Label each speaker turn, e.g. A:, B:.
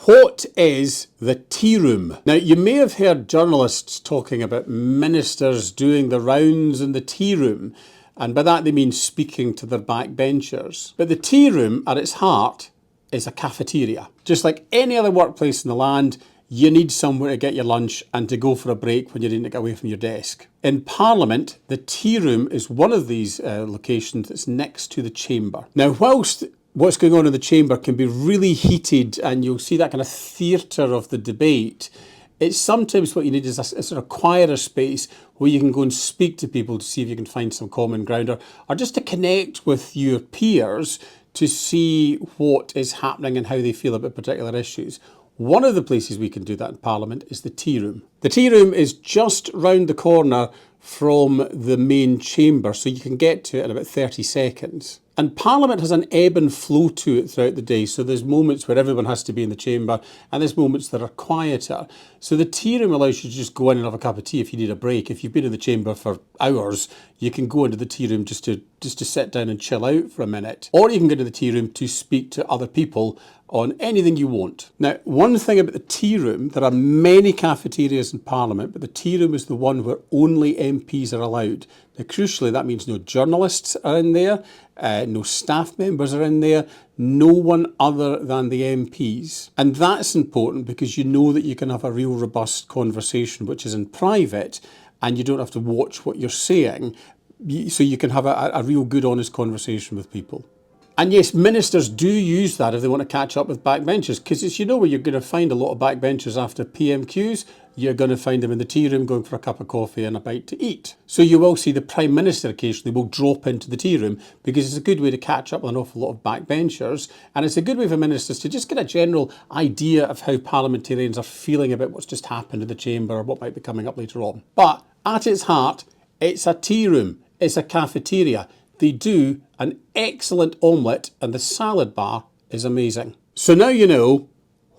A: What is the tea room? Now, you may have heard journalists talking about ministers doing the rounds in the tea room, and by that they mean speaking to their backbenchers. But the tea room, at its heart, is a cafeteria. Just like any other workplace in the land, you need somewhere to get your lunch and to go for a break when you need to get away from your desk. In Parliament, the tea room is one of these locations that's next to the chamber. Now, whilst what's going on in the chamber can be really heated and you'll see that kind of theatre of the debate, it's sometimes what you need is a sort of quieter space where you can go and speak to people to see if you can find some common ground, or just to connect with your peers to see what is happening and how they feel about particular issues. One of the places we can do that in Parliament is the tea room. The tea room is just round the corner from the main chamber, so you can get to it in about 30 seconds. And Parliament has an ebb and flow to it throughout the day, so there's moments where everyone has to be in the chamber, and there's moments that are quieter. So the tea room allows you to just go in and have a cup of tea if you need a break. If you've been in the chamber for hours, you can go into the tea room just to sit down and chill out for a minute. Or you can go to the tea room to speak to other people on anything you want. Now, one thing about the tea room, there are many cafeterias in Parliament, but the tea room is the one where only MPs are allowed. Now, crucially, that means no journalists are in there, no staff members are in there, no one other than the MPs. And that's important because you know that you can have a real robust conversation, which is in private, and you don't have to watch what you're saying, so you can have a real good, honest conversation with people. And yes, ministers do use that if they want to catch up with backbenchers, because as you know where you're going to find a lot of backbenchers after PMQs, you're going to find them in the tea room going for a cup of coffee and a bite to eat. So you will see the Prime Minister occasionally will drop into the tea room because it's a good way to catch up with an awful lot of backbenchers, and it's a good way for ministers to just get a general idea of how parliamentarians are feeling about what's just happened in the chamber or what might be coming up later on. But at its heart, it's a tea room, it's a cafeteria. They do an excellent omelette and the salad bar is amazing. So now you know